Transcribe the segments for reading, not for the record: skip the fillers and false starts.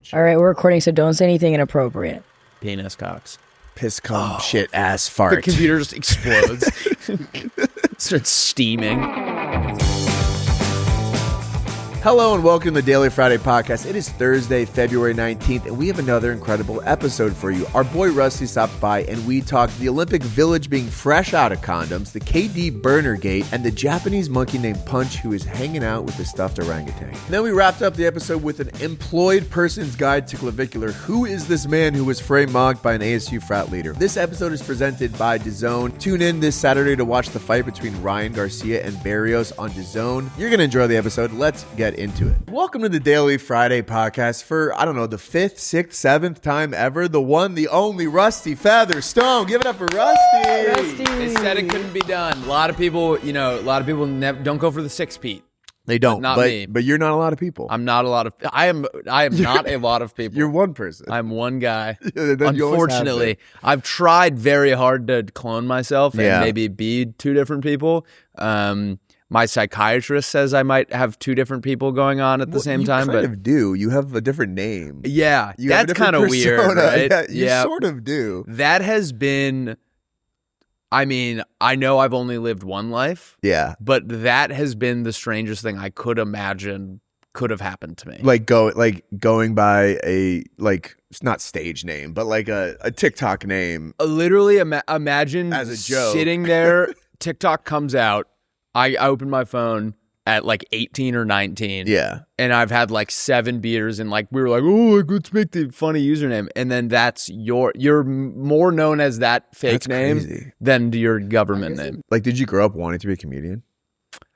challenge. All right, we're recording, so don't say anything inappropriate. Penis cocks. Piss, cum, shit, ass, fart. The computer just explodes. Starts steaming. Hello and welcome to the Daily Friday Podcast. It is Thursday, February 19th, and we have another incredible episode for you. Our boy Rusty stopped by, and we talked the Olympic Village being fresh out of condoms, the KD burner gate, and the Japanese monkey named Punch who is hanging out with the stuffed orangutan. And then we wrapped up the episode with an employed person's guide to Clavicular. Who is this man who was frame-mogged by an ASU frat leader? This episode is presented by DAZN. Tune in this Saturday to watch the fight between Ryan Garcia and Barrios on DAZN. You're going to enjoy the episode. Let's get into it. Welcome to the Daily Friday Podcast for, I don't know, the 5th, 6th, 7th time ever. The one, the only Rusty Featherstone. Give it up for Rusty. They said it couldn't be done. A lot of people, don't go for the 6-peat. They don't. Not me. But you're not a lot of people. I'm not a lot of. I am not a lot of people. You're one person. I'm one guy. Unfortunately, I've tried very hard to clone myself and maybe be two different people. My psychiatrist says I might have two different people going on at the same time. You kind of do. You have a different name. Yeah, that's kind of weird, right? Yeah, you sort of do. That has been. I mean, I know I've only lived one life. Yeah. But that has been the strangest thing I could imagine could have happened to me. Like going by a, it's not stage name, but like a TikTok name. Literally imagine as a joke. Sitting there, TikTok comes out, I open my phone at like 18 or 19. Yeah. And I've had like 7 beers and we were like, oh, let's make the funny username. And then that's you're more known as that fake name than your government name. Like, did you grow up wanting to be a comedian?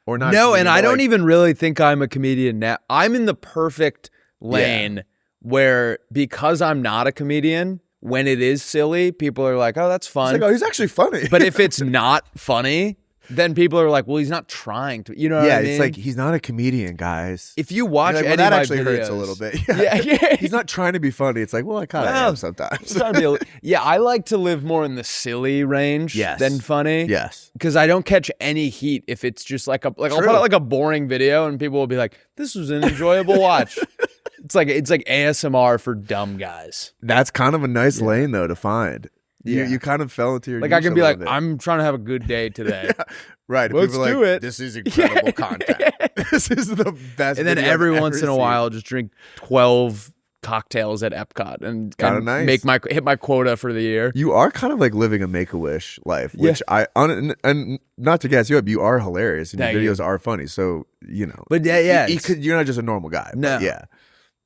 Or not? No, and I don't even really think I'm a comedian now. I'm in the perfect lane where, because I'm not a comedian, when it is silly, people are like, oh, that's fun. It's like, oh, he's actually funny. But if it's not funny, then people are like, well, he's not trying to. You know what I mean? It's like, he's not a comedian, guys. If you watch any that of my actually videos, hurts a little bit. Yeah. He's not trying to be funny. It's like, well, I kind of am sometimes. I like to live more in the silly range than funny. Yes. Because I don't catch any heat if it's just I'll put out like a boring video and people will be like, this was an enjoyable watch. It's like ASMR for dumb guys. That's kind of a nice lane though to find. You kind of fell into your I can be like, I'm trying to have a good day today. Right. Let's do it. This is incredible content. This is the best. And then every once in a while, just drink 12 cocktails at Epcot and kind of nice. Hit my quota for the year. You are kind of like living a Make-A-Wish life, which and not to gas you up, you are hilarious and your videos are funny. So, But you're not just a normal guy. No.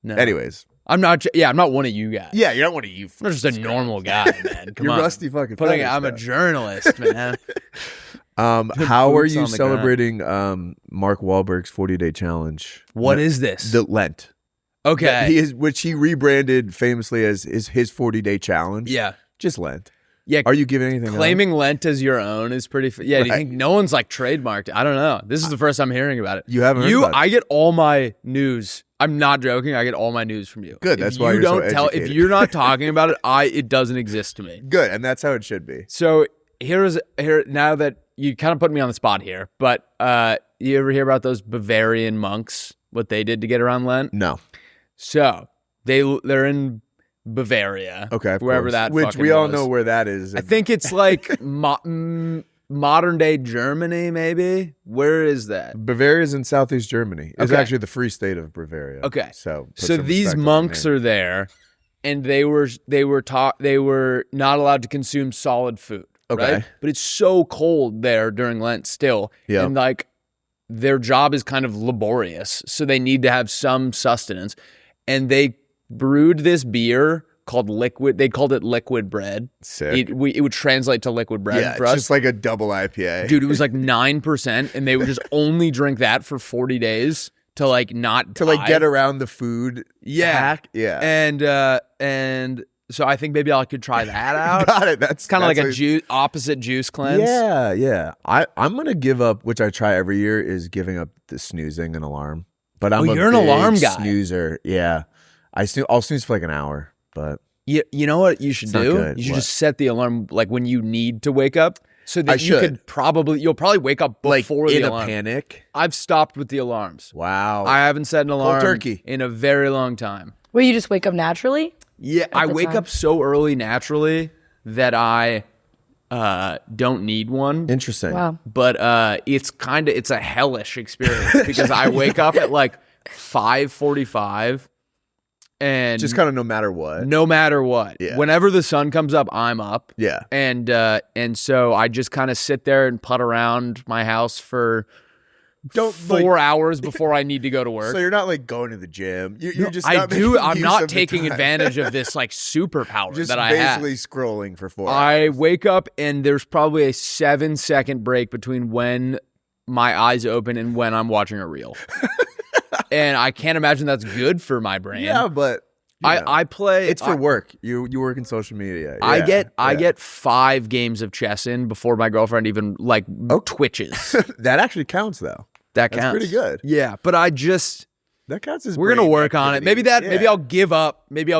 No. Anyways. I'm not one of you guys. Yeah, you're not one of you. I'm just a normal guy, man. Come you're on. Rusty fucking I'm a journalist, man. How are you celebrating Mark Wahlberg's 40-day challenge? What is this? The Lent. Okay. Which he rebranded famously as his 40-day challenge. Yeah. Just Lent. Yeah. Are you giving anything Claiming up? Lent as your own is pretty do you think no one's trademarked it? I don't know. This is the first I'm hearing about it. You haven't heard about it? I get all my news. I'm not joking. I get all my news from you. Good. That's why you're so educated. If you're not talking about it, it doesn't exist to me. Good. And that's how it should be. So here now that you kind of put me on the spot here, but you ever hear about those Bavarian monks, what they did to get around Lent? No. So they're in Bavaria. Okay. Wherever that Which we all was. know where that is. I think it's like modern day Germany, maybe. Where is that? Bavaria is in southeast Germany. It's Okay. actually the free state of Bavaria. Okay. So these monks are there, and they were not allowed to consume solid food. Okay. Right? But it's so cold there during Lent still. Yeah. And their job is kind of laborious, so they need to have some sustenance. And they brewed this beer called liquid. They called it liquid bread. Sick. It would translate to liquid bread for us. Just like a double IPA. Dude, it was 9%, and they would just only drink that for 40 days to not die. Get around the food hack. Yeah. And so I think maybe I could try that out. Got it. That's kind of like a opposite juice cleanse. Yeah. I'm gonna give up, which I try every year, is giving up the snoozing an alarm. But you're an alarm guy. Snoozer. Yeah. I'll snooze for an hour, but you know what you should do? Good. You should just set the alarm when you need to wake up. So that you'll probably wake up before the alarm. In a panic. I've stopped with the alarms. Wow. I haven't set an alarm Cold turkey in a very long time. Well, you just wake up naturally? Yeah, I wake up so early naturally that I don't need one. Interesting. Wow. But it's a hellish experience because I wake up at like 5:45 and Just kind of no matter what. No matter what. Yeah. Whenever the sun comes up, I'm up. Yeah. And so I just kind of sit there and putt around my house for 4 hours before I need to go to work. So you're not like going to the gym. You're just. I'm not taking advantage of this like superpower that I have. Basically scrolling for 4 hours. I wake up and there's probably a 7-second break between when my eyes open and when I'm watching a reel. And I can't imagine that's good for my brain. Yeah, but I play. It's for work. You work in social media. I get 5 games of chess in before my girlfriend even twitches. That actually counts though. That's pretty good. Yeah, but that counts as we're gonna work activity. on it. Maybe I'll give up. Maybe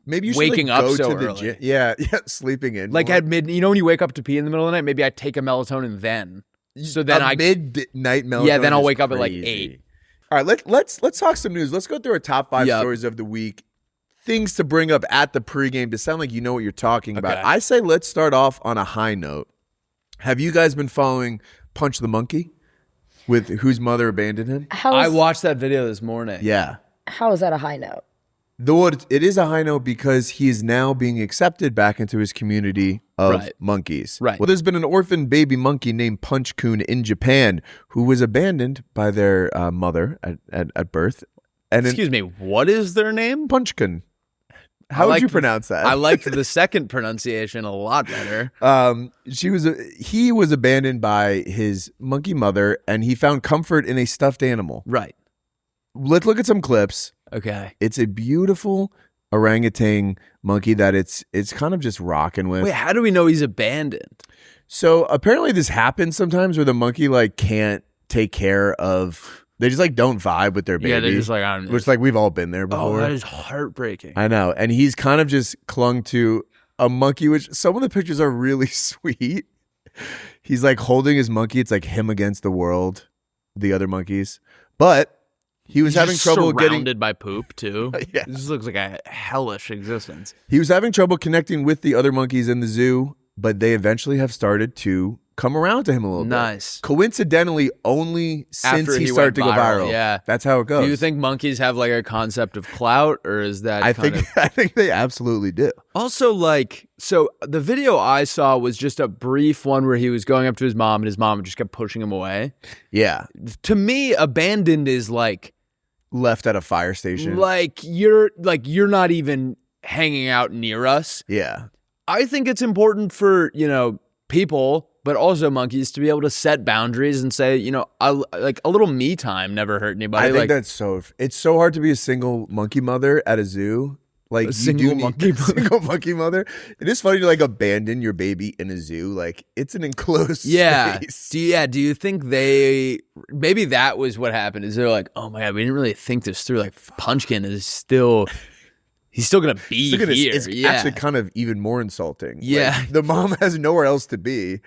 Maybe you should waking up go so to the early. gym. Yeah, sleeping in. Like more. at when you wake up to pee in the middle of the night, maybe I take a melatonin then. So then midnight melatonin. Yeah, then I'll is wake up at like crazy. 8. All right, let's talk some news. Let's go through our top 5 stories of the week. Things to bring up at the pregame to sound like you know what you're talking about. I say let's start off on a high note. Have you guys been following Punch the Monkey with whose mother abandoned him? I watched that video this morning. Yeah. How is that a high note? It is a high note because he is now being accepted back into his community of monkeys. Right. Well, there's been an orphan baby monkey named Punch-kun in Japan who was abandoned by their mother at birth. And Excuse me, what is their name? Punch-kun. How would you pronounce that? I liked the second pronunciation a lot better. He was abandoned by his monkey mother, and he found comfort in a stuffed animal. Right. Let's look at some clips. Okay. It's a beautiful orangutan monkey that it's kind of just rocking with. Wait, how do we know he's abandoned? So apparently this happens sometimes where the monkey can't take care of. They just don't vibe with their baby. Yeah, they're just I don't know. Which we've all been there before. Oh, that is heartbreaking. I know. And he's kind of just clung to a monkey, which some of the pictures are really sweet. He's holding his monkey. It's like him against the world, the other monkeys. But he was having trouble surrounded by poop too. Yeah. This looks like a hellish existence. He was having trouble connecting with the other monkeys in the zoo, but they eventually have started to come around to him a little bit. Nice. Coincidentally, only since After he he started to went go viral, viral. yeah. That's how it goes. Do you think monkeys have a concept of clout, or is that I think they absolutely do. Also, so the video I saw was just a brief one where he was going up to his mom and his mom just kept pushing him away. Yeah. To me, abandoned is left at a fire station. You're not even hanging out near us. Yeah. I think it's important for, people, but also monkeys to be able to set boundaries and say, a little me time never hurt anybody. I think it's so hard to be a single monkey mother at a zoo. Single monkey mother. It is funny to abandon your baby in a zoo. It's an enclosed space. Do you think maybe that was what happened? Is they're oh my God, we didn't really think this through. Punchkin is still. He's still going to be here. It's actually kind of even more insulting. Yeah. The mom has nowhere else to be.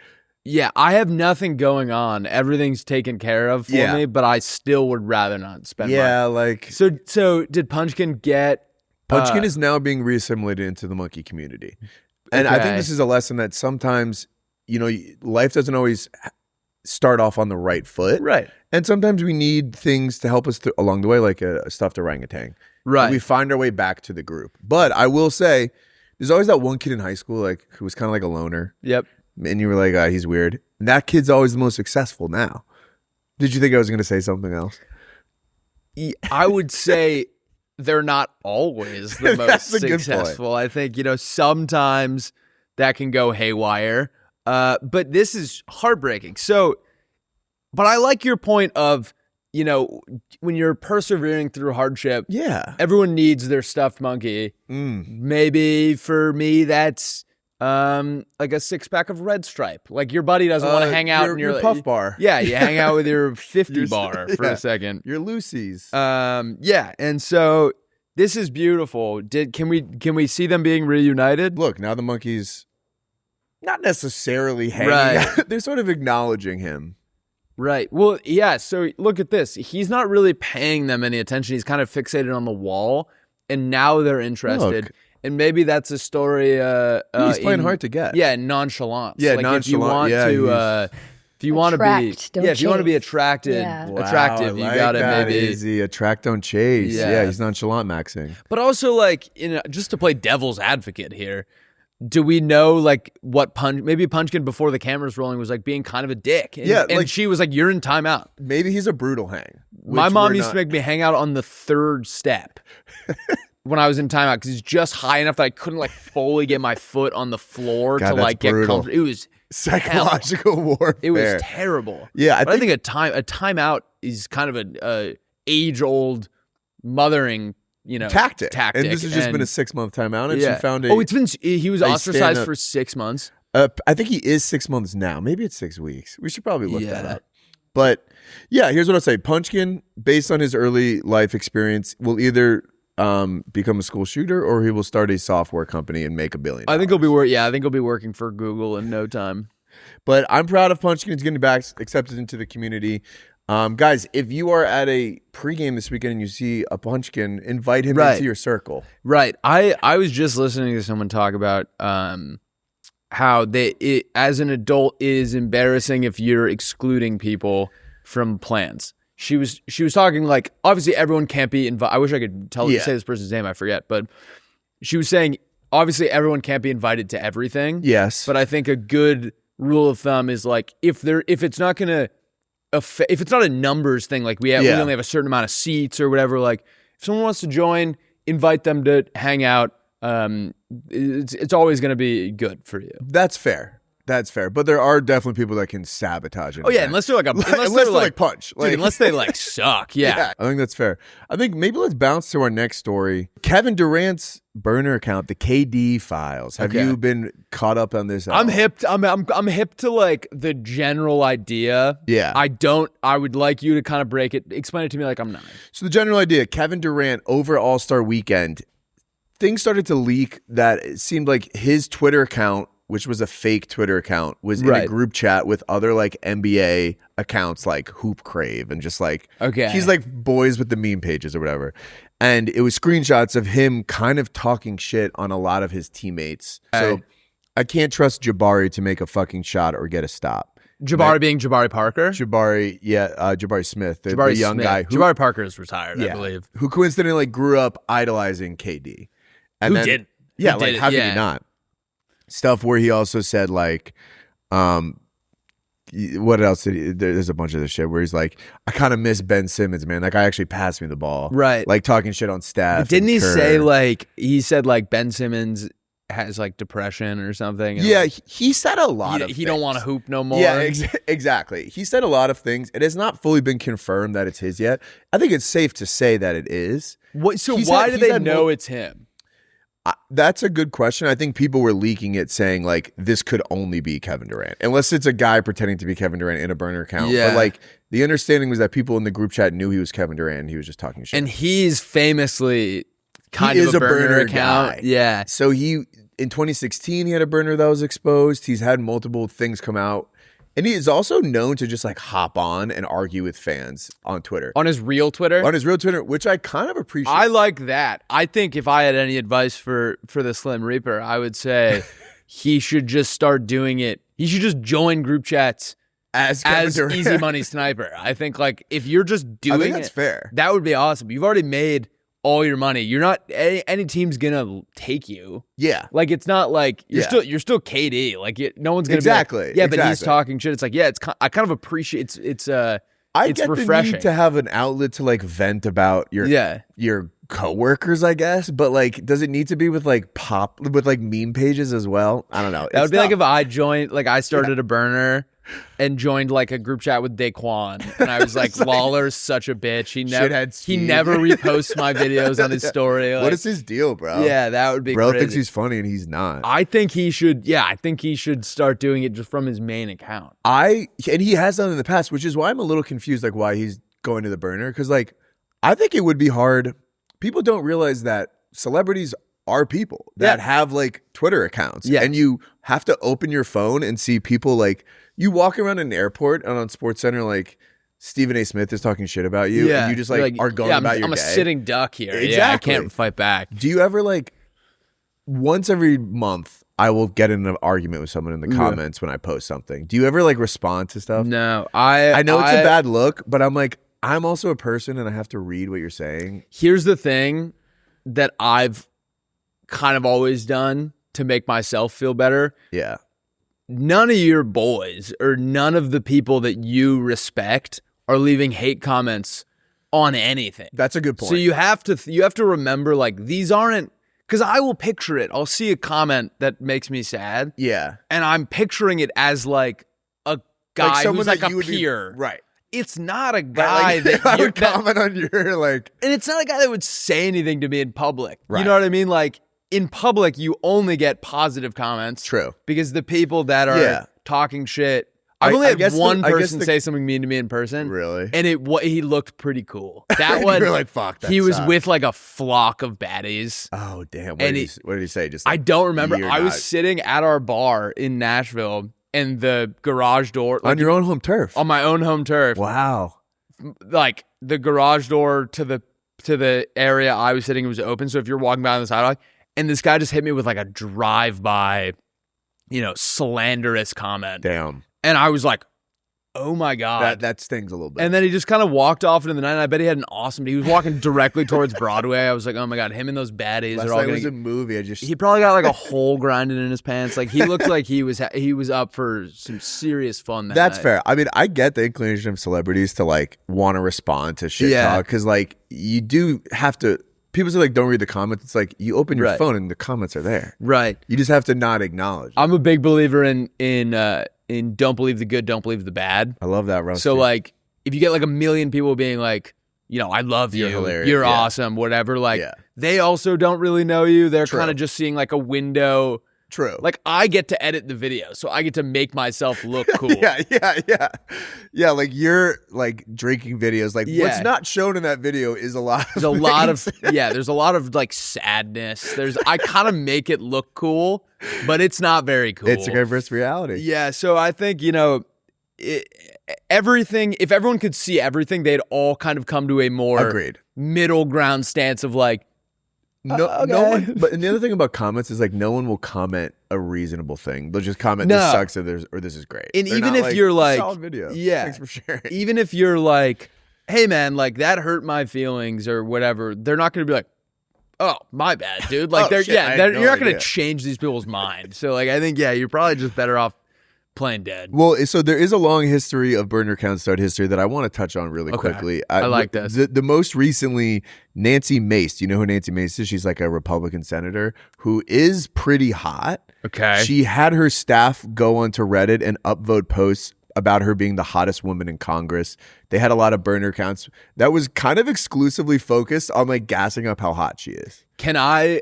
Yeah, I have nothing going on. Everything's taken care of for me, but I still would rather not spend money. So did Punchkin get... Punchkin is now being reassimilated into the monkey community. And I think this is a lesson that sometimes, life doesn't always start off on the right foot. Right. And sometimes we need things to help us along the way, like a stuffed orangutan. Right. And we find our way back to the group. But I will say, there's always that one kid in high school who was kind of like a loner. Yep. And you were like, he's weird. And that kid's always the most successful now. Did you think I was going to say something else? I would say they're not always the most successful. I think, sometimes that can go haywire. But this is heartbreaking. But I like your point of, when you're persevering through hardship, everyone needs their stuffed monkey. Maybe for me, that's a 6-pack of Red Stripe. Your buddy doesn't want to hang out in your Puff Bar. Yeah, you hang out with your 50 bar for a second. Your Lucy's. And so this is beautiful. Can we see them being reunited? Look, now the monkeys not necessarily hanging out. They're sort of acknowledging him. Right. Well, yeah. So look at this. He's not really paying them any attention. He's kind of fixated on the wall. and now they're interested. Look. And maybe that's a story. He's playing hard to get. Yeah, nonchalance. Yeah, like nonchalant. If you want to, if you want to be, if you want to be attracted, attractive, you gotta maybe easy. Attract, don't chase. Yeah. He's nonchalant maxing. But also, like, just to play devil's advocate here, do we know like what maybe Punchkin before the cameras rolling was like being kind of a dick? And, and she was like, "You're in timeout." Maybe he's a brutal hang. My mom used to make me hang out on the third step. When I was in timeout, because it's just high enough that I couldn't like fully get my foot on the floor to like get comfortable. It was psychological warfare. It was terrible. Yeah, I think a timeout is kind of a age-old mothering, tactic. And this has just been a 6-month timeout, and she found it. Oh, he was ostracized for 6 months. I think he is 6 months now. Maybe it's 6 weeks. We should probably look that up. But yeah, here's what I'll say: Punchkin, based on his early life experience, will either become a school shooter, or he will start a software company and make $1 billion. I think he'll be working for Google in no time. But I'm proud of Punchkin. He's getting back accepted into the community. Guys, if you are at a pregame this weekend and you see a Punchkin, invite him into your circle. Right. I was just listening to someone talk about how as an adult, it is embarrassing if you're excluding people from plans. She was talking like, obviously everyone can't be invited. I wish I could say this person's name. I forget. But she was saying, obviously everyone can't be invited to everything. Yes. But I think a good rule of thumb is like, if it's not a numbers thing, like we only have a certain amount of seats or whatever, like if someone wants to join, invite them to hang out. It's always going to be good for you. That's fair. But there are definitely people that can sabotage it. Oh yeah, unless they're like unless they're like punch. Dude, unless they like suck. Yeah. I think that's fair. I think maybe let's bounce to our next story. Kevin Durant's burner account, the KD files. Have you been caught up on this? I'm hip. I'm hip to like the general idea. Yeah. I would like you to kind of explain it to me like I'm not. So the general idea, Kevin Durant over All-Star Weekend, things started to leak that it seemed like his Twitter account, which was a fake Twitter account, was in a group chat with other like NBA accounts like Hoop Crave and just like, he's like boys with the meme pages or whatever. And it was screenshots of him kind of talking shit on a lot of his teammates. So I can't trust Jabari to make a fucking shot or get a stop. Jabari being Jabari Parker? Jabari Smith, the young guy. Jabari Parker is retired, I believe. Who coincidentally grew up idolizing KD. And who did? Yeah, like how could he not? Stuff where he also said like, what else did he? There's a bunch of this shit where he's like, I kind of miss Ben Simmons, man. That guy actually passed me the ball, right? Like talking shit on staff. But didn't he say like he said like Ben Simmons has like depression or something? Yeah, like, he said a lot of. He don't want to hoop no more. Yeah, exactly. He said a lot of things. It has not fully been confirmed that it's his yet. I think it's safe to say that it is. So why do they know it's him? That's a good question. I think people were leaking it saying like this could only be Kevin Durant, unless it's a guy pretending to be Kevin Durant in a burner account. Yeah. But like the understanding was that people in the group chat knew he was Kevin Durant and he was just talking shit. And he's famously kind of a burner account. Guy. Yeah. So in 2016 he had a burner that was exposed. He's had multiple things come out. And he is also known to just like hop on and argue with fans on Twitter. On his real Twitter? On his real Twitter, which I kind of appreciate. I like that. I think if I had any advice for the Slim Reaper, I would say he should just start doing it. He should just join group chats as Easy Money Sniper. I think like if you're just doing it. I think that's fair. That would be awesome. You've already made all your money. You're not any team's gonna take you. Yeah, like it's not like you're still KD. Like no one's gonna exactly. Be like, but he's talking shit. It's like I kind of appreciate it's I get refreshing. The need to have an outlet to like vent about your coworkers, I guess. But like, does it need to be with like meme pages as well? I don't know. That would be like if I joined, like I started a burner and joined like a group chat with Daquan, and I was like, Lawler's such a bitch. He never reposts my videos on his story. Like, what is his deal, bro? Yeah, that would be. Bro crazy. thinks he's funny and he's not. I think he should. Yeah, I think he should start doing it just from his main account. And he has done in the past, which is why I'm a little confused, like why he's going to the burner. Because like, I think it would be hard. People don't realize that celebrities are people that have like Twitter accounts, and you have to open your phone and see people like. You walk around an airport and on SportsCenter, like Stephen A. Smith is talking shit about you, and you just are going about your day. I'm a sitting duck here. Exactly. Yeah, I can't fight back. Do you ever once every month, I will get in an argument with someone in the comments when I post something. Do you ever respond to stuff? No, I know it's a bad look, but I'm also a person and I have to read what you're saying. Here's the thing that I've kind of always done to make myself feel better. Yeah. None of your boys or none of the people that you respect are leaving hate comments on anything. That's a good point. So you have to remember these aren't, because I will picture it. I'll see a comment that makes me sad. Yeah. And I'm picturing it as a guy who's a peer. Right. It's not a guy that I would comment on your and it's not a guy that would say anything to me in public. Right. You know what I mean? In public, you only get positive comments. True. Because the people that are talking shit. I've only had one person say something mean to me in person. Really? And he looked pretty cool. That one, you were fuck, that he was sucks. with a flock of baddies. Oh, damn. What did he say? Just I don't remember. I was sitting at our bar in Nashville, and the garage door. On your own home turf? On my own home turf. Wow. The garage door to the area I was sitting was open. So if you're walking by on the sidewalk, and this guy just hit me with a drive-by, slanderous comment. Damn. And I was like, oh my God. That stings a little bit. And then he just kind of walked off into the night, and I bet he had an awesome day. He was walking directly towards Broadway. I was like, oh my God, him and those baddies are all it was a movie. He probably got a hole grinded in his pants. He looked like he was up for some serious fun That's night. fair. I mean, I get the inclination of celebrities to want to respond to shit talk, because you do have to. People say don't read the comments. It's you open your phone and the comments are there. Right. You just have to not acknowledge it. I'm a big believer in don't believe the good, don't believe the bad. I love that, Rusty. So if you get a million people being I love you, hilarious. You're awesome, whatever. They also don't really know you. They're kind of just seeing a window. True. I get to edit the video, so I get to make myself look cool. Yeah. You're drinking videos. What's not shown in that video is a lot. There's a lot of There's a lot of sadness. I kind of make it look cool, but it's not very cool. It's a diverse reality. Yeah. So I think everything. If everyone could see everything, they'd all kind of come to a more middle ground stance of No one. But the other thing about comments is no one will comment a reasonable thing. They'll just comment this sucks or this is great. And even if you're solid video. Yeah. Thanks for sharing. Even if you're hey man, that hurt my feelings or whatever, they're not going to be oh, my bad, dude. You're not going to change these people's mind. So I think you're probably just better off playing dead. Well, so there is a long history of burner account start history that I want to touch on really quickly. I like this. The most recently, Nancy Mace. Do you know who Nancy Mace is? She's a Republican senator who is pretty hot. Okay. She had her staff go onto Reddit and upvote posts about her being the hottest woman in Congress. They had a lot of burner accounts that was kind of exclusively focused on gassing up how hot she is. Can I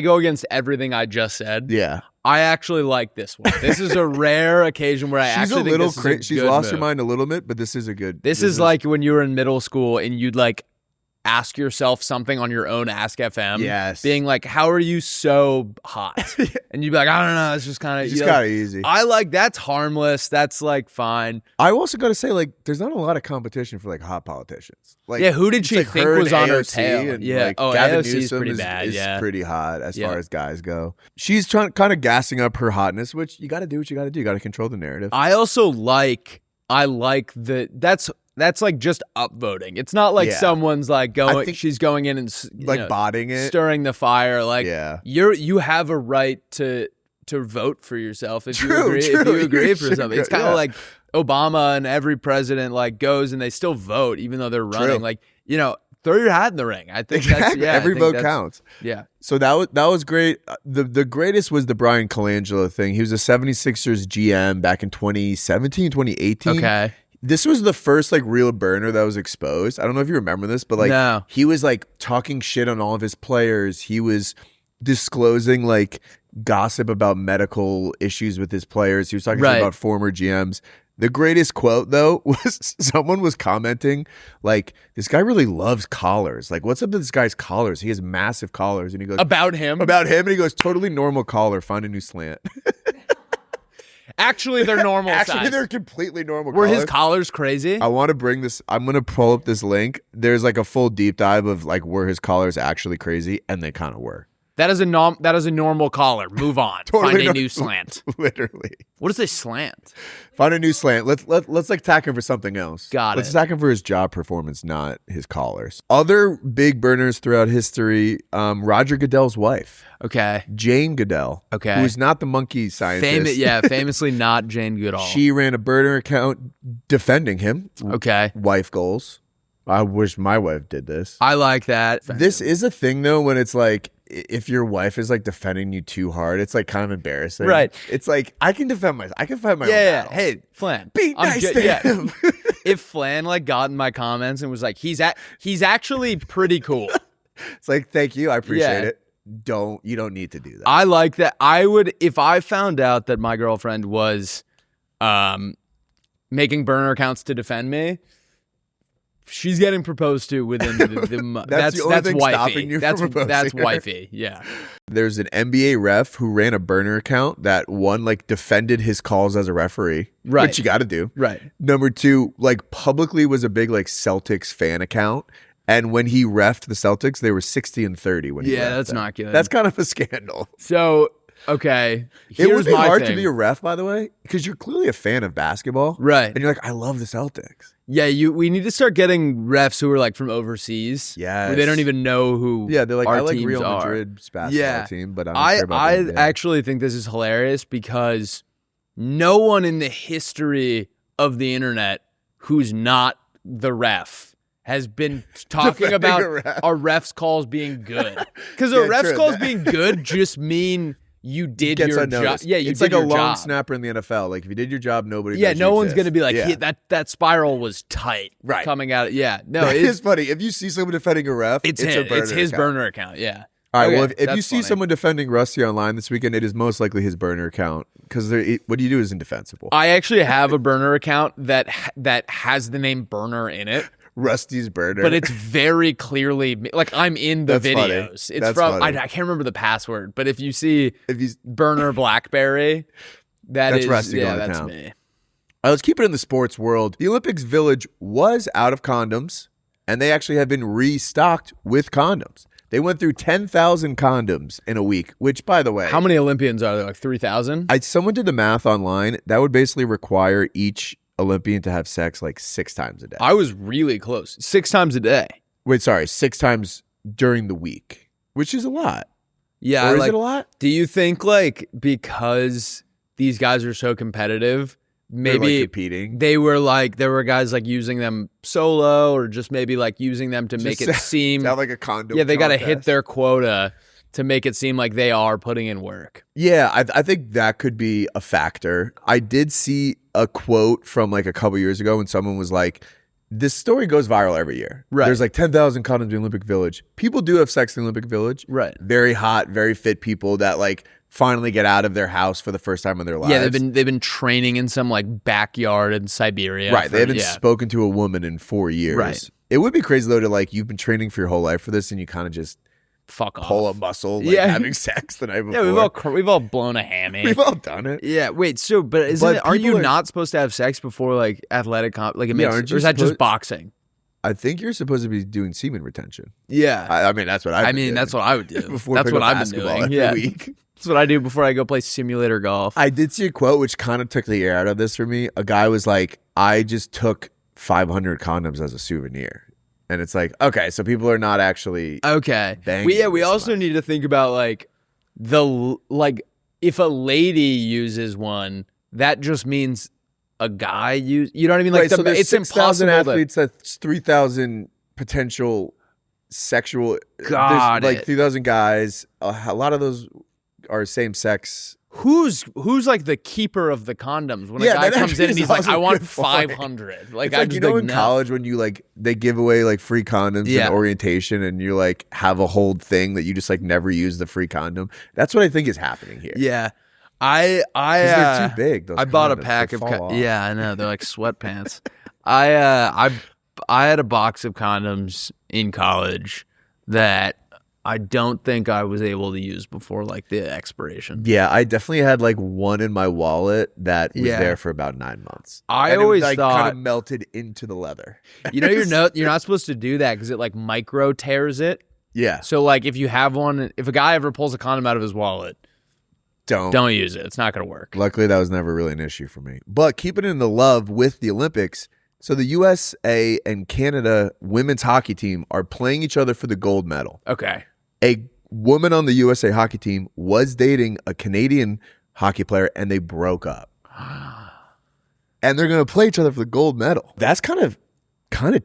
go against everything I just said? Yeah. I actually like this one. This is a rare occasion where I think this is a good She's lost move. her mind a little bit, but this is a good. This is when you were in middle school and you'd ask yourself something on your own Ask FM. Yes. Being how are you so hot? And you'd be I don't know. It's just kind of easy. I that's harmless. That's fine. I also got to say there's not a lot of competition for hot politicians. Who did she think was on her tail? And, yeah. Gavin AOC is pretty bad. Is pretty hot as far as guys go. She's kind of gassing up her hotness, which you got to do what you got to do. You got to control the narrative. I also that's just upvoting. It's not someone's going. She's going in and botting it, stirring the fire. You have a right to vote for yourself if you agree. If you agree for something, it's kind of like Obama and every president goes and they still vote even though they're running. Throw your hat in the ring. I think exactly. Every vote counts. Yeah. So that was great. The greatest was the Brian Colangelo thing. He was a 76ers GM back in 2017, 2018. Okay. This was the first real burner that was exposed. I don't know if you remember this, but no. He was talking shit on all of his players. He was disclosing gossip about medical issues with his players. He was talking shit about former GMs. The greatest quote though was someone was commenting this guy really loves collars. What's up with this guy's collars? He has massive collars, and he goes about him, and he goes totally normal collar. Find a new slant. Actually, they're normal Actually, size. they're completely normal. Were his collars crazy? I want to bring this. I'm gonna pull up this link. There's like a full deep dive of like were his collars actually crazy, and they kind of were. That is a normal collar. Move on. Find a new slant. Literally. What is a slant? Find a new slant. Let's like attack him for something else. Let's attack him for his job performance, not his collars. Other big burners throughout history. Roger Goodell's wife. Okay. Jane Goodell. Okay. Who is not the monkey scientist. Famously not Jane Goodall. She ran a burner account defending him. Okay. Wife goals. I wish my wife did this. I like that. This is a thing though when it's like if your wife is like defending you too hard, it's like kind of embarrassing. Right. It's like I can defend myself. I can fight my own battles. Hey, Flan. Be nice to him. If Flan like got in my comments and was like, he's actually pretty cool. It's like, thank you. I appreciate it. You don't need to do that. I like that. I would, if I found out that my girlfriend was making burner accounts to defend me, she's getting proposed to within the that's the only thing wifey. stopping you from proposing That's her. wifey. Yeah. There's an NBA ref who ran a burner account that one like defended his calls as a referee, right? Which you got to do, right? Number two, like publicly was a big like Celtics fan account, and when he refed the Celtics, they were 60-30 when he refed that's them. not good. That's kind of a scandal. So. Okay, it would be hard to be a ref, by the way, because you're clearly a fan of basketball, right? And you're like, I love the Celtics. Yeah, we need to start getting refs who are like from overseas. Yeah, where they don't even know who. Yeah, they're like, our I like teams Real are. Madrid's basketball team, but I actually think this is hilarious because no one in the history of the internet who's not the ref has been talking about our refs calls being good, because a refs calls being good just mean. You did your job. Yeah, it's like a long snapper in the NFL. Like if you did your job, nobody. Yeah, no one's going to be like that spiral was tight. Right, coming out. Yeah, no, it's funny. If you see someone defending a ref, it's his burner account. Yeah. All right. Well, if you see someone defending Rusty online this weekend, it is most likely his burner account because what do you do is indefensible. I actually have a burner account that has the name burner in it. Rusty's burner, but it's very clearly like I'm in the videos. Funny. It's from I can't remember the password, but if you burner BlackBerry, that's Rusty. Yeah, that's me. All right, let's keep it in the sports world. The Olympics Village was out of condoms, and they actually have been restocked with condoms. They went through 10,000 condoms in a week, which, by the way, how many Olympians are there? Like 3,000? Someone did the math online. That would basically require each Olympian to have sex like 6 times a day. I was really close. 6 times a day. Wait, sorry, 6 times during the week, which is a lot. Yeah, or is it a lot? Do you think like because these guys are so competitive, maybe like competing? There were guys like using them solo, or just maybe like using them to make it seem like a condom. Yeah, they got to hit their quota to make it seem like they are putting in work. Yeah, I think that could be a factor. I did see a quote from like a couple years ago when someone was like, this story goes viral every year. Right. There's like 10,000 condoms in the Olympic Village. People do have sex in the Olympic Village. Right. Very hot, very fit people that like finally get out of their house for the first time in their lives. Yeah, they've been training in some like backyard in Siberia. Right. They haven't spoken to a woman in 4 years. Right. It would be crazy though to like you've been training for your whole life for this and you kind of just fuck off. Pull a muscle, like having sex the night before. Yeah, we've all blown a hammy. We've all done it. Yeah, wait. So, are you not supposed to have sex before like athletic or is that just boxing? I think you're supposed to be doing semen retention. Yeah, I mean that's what I mean that's what I would do. That's what I've been doing every week. That's what I do before I go play simulator golf. I did see a quote which kind of took the air out of this for me. A guy was like, "I just took 500 condoms as a souvenir." And it's like, okay, so people are not actually We also need to think about like if a lady uses one, that just means a guy you know what I mean? Like so it's 6,000 athletes, that's 3,000 potential sexual. God, like 3,000 guys. A lot of those are same sex. Who's like the keeper of the condoms when a guy comes in and he's like, I want 500. Like, it's in college when you like they give away like free condoms in orientation and you like have a whole thing that you just like never use the free condom. That's what I think is happening here. Yeah. they're too big. I bought a pack of yeah, I know, they're like sweatpants. I had a box of condoms in college that I don't think I was able to use before like the expiration. Yeah, I definitely had like one in my wallet that was there for about 9 months. I always thought kind of melted into the leather. You know, you're not supposed to do that because it like micro tears it. Yeah. So like if you have one, if a guy ever pulls a condom out of his wallet, don't use it. It's not going to work. Luckily, that was never really an issue for me. But keeping in the love with the Olympics, so the USA and Canada women's hockey team are playing each other for the gold medal. Okay. A woman on the USA hockey team was dating a Canadian hockey player, and they broke up. And they're going to play each other for the gold medal. That's kind of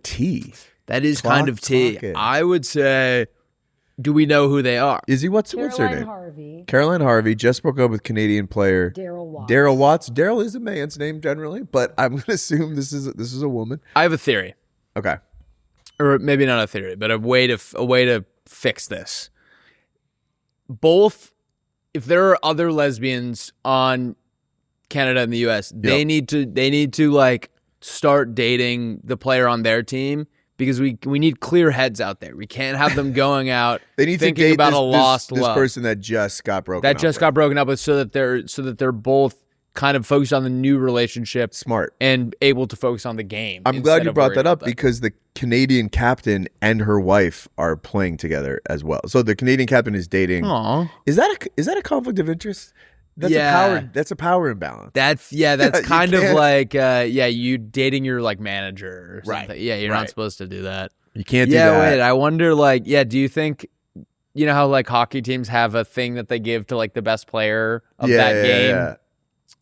tea. That is kind of tea. I would say, do we know who they are? Izzy, what's her name? Harvey. Caroline Harvey just broke up with Canadian player Daryl Watts. Daryl is a man's name generally, but I'm going to assume this is a woman. I have a theory. Okay. Or maybe not a theory, but a way to fix this. Both, if there are other lesbians on Canada and the US, they need to like start dating the player on their team because we need clear heads out there. We can't have them going out they need thinking to date about a lost this love. person that just got broken up with, so that they're both kind of focused on the new relationship, smart, and able to focus on the game. I'm glad you brought that up because the Canadian captain and her wife are playing together as well. So the Canadian captain is dating. Aww. Is that a conflict of interest? That's a power imbalance. That's kind of like you dating your like manager or something. Right. Yeah, you're not supposed to do that. You can't do that. Yeah, wait, I wonder do you think you know how like hockey teams have a thing that they give to like the best player of that game? Yeah.